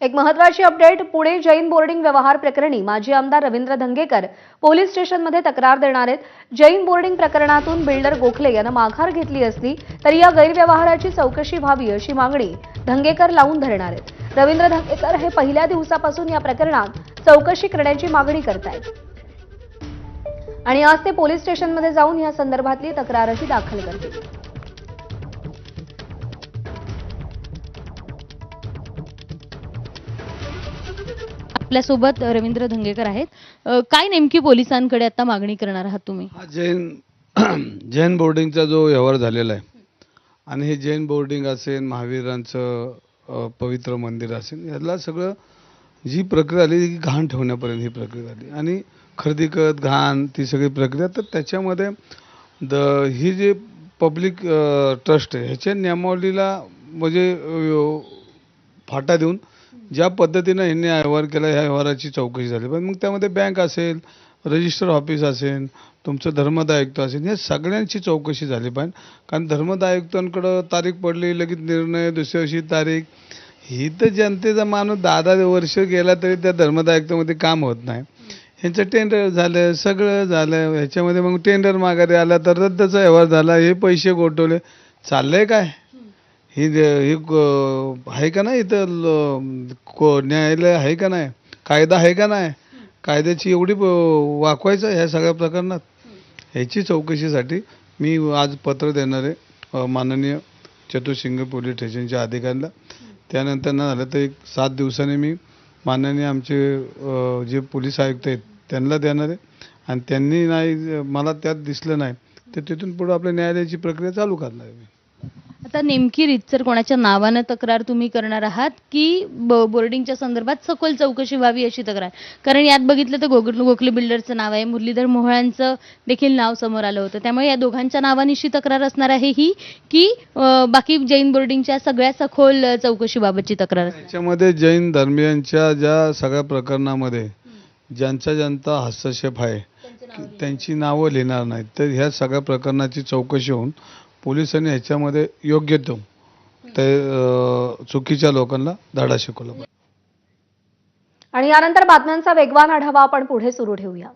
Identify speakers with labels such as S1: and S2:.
S1: एक महत्त्वाची update. Pune Jain boarding व्यवहार प्रकरणी माजी आमदार रवींद्र धंगेकर पोलीस स्टेशनमध्ये तक्रार देणार आहेत. जैन बोर्डिंग प्रकरणातून बिल्डर गोखले यांना माघार घेतली असली तरी या गैरव्यवहाराची चौकशी व्हावी अशी मागणी धंगेकर लावून धरणार आहेत. रवींद्र धंगेकर हे पहिल्या दिवसापासून या प्रकरणात चौकशी करण्याची मागणी करतायत आणि आज ते पोलीस स्टेशनमध्ये जाऊन या संदर्भातली तक्रारही दाखल करतील.
S2: आपल्यासोबत रवींद्र धंगेकर आहेत. काय नेमकी पोलिसांकडे आता मागणी करणार आहात तुम्ही?
S3: हा जैन बोर्डिंगचा जो व्यवहार झालेला आहे आणि हे जैन बोर्डिंग असेल, महावीरांचं पवित्र मंदिर असेल, याला सगळं जी प्रक्रिया आली ती घाण ठेवण्यापर्यंत ही प्रक्रिया आली आणि खरेदी करत घाण ती सगळी प्रक्रिया. तर त्याच्यामध्ये ही जे पब्लिक ट्रस्ट आहे ह्याच्या नियमावलीला म्हणजे फाटा देऊन ज्या पद्धतीनं ह्यांनी व्यवहार केला ह्या व्यवहाराची चौकशी झाली. पण मग त्यामध्ये बँक असेल, रजिस्टर ऑफिस असेल, तुमचं धर्मदाय आयुक्त असेल, या सगळ्यांची चौकशी झाली पाहिजे. कारण धर्मदाय आयुक्तांकडं तारीख पडली, लगेच निर्णय, दुसऱ्या दिवशी तारीख. ही तर जनतेचा माणूस 10-10 वर्ष गेला तरी त्या धर्मदाय आयुक्तामध्ये काम होत नाही. ह्यांचं टेंडर झालं, सगळं झालं, ह्याच्यामध्ये मग टेंडर माघारी आला तर रद्दचा व्यवहार झाला, हे पैसे गोठवले. चाललंय काय? ही आहे का नाही इथं न्यायालय आहे का नाही, कायदा आहे का नाही, कायद्याची एवढी वाकवायचं ह्या सगळ्या प्रकरणात. ह्याची चौकशीसाठी मी आज पत्र देणार आहे माननीय चतुरशिंगे पोलीस स्टेशनच्या अधिकाऱ्यांना. त्यानंतर न झालं तर एक 7 दिवसांनी मी माननीय आमचे जे पोलीस आयुक्त आहेत त्यांना देणार आहे आणि त्यांनी नाही मला त्यात दिसलं नाही तर तिथून पुढे आपल्या न्यायालयाची प्रक्रिया चालू करणार आहे.
S2: आता नेमकी रीतसर कोणाच्या नावानं तक्रार तुम्ही करणार आहात की बोर्डिंगच्या संदर्भात सखोल चौकशी व्हावी अशी तक्रार? कारण यात बघितलं तर गोखले बिल्डरचं नाव आहे, मुरलीधर मोहोळांचं देखील नाव समोर आलं होतं. त्यामुळे या दोघांच्या नावानिशी तक्रार असणार आहे ही की बाकी जैन बोर्डिंगच्या सगळ्या सखोल चौकशीबाबतची तक्रार?
S3: याच्यामध्ये जैन धर्मीयांच्या ज्या सगळ्या प्रकरणामध्ये ज्यांचा हस्तक्षेप आहे त्यांची नावं लिहिणार नाहीत. तर ह्या सगळ्या प्रकरणाची चौकशी होऊन पोलिसांनी ह्याच्यामध्ये योग्य तो ते चुकीच्या लोकांना धडा शिकवला.
S1: आणि यानंतर बातम्यांचा वेगवान आढावा आपण पुढे सुरू ठेवूया.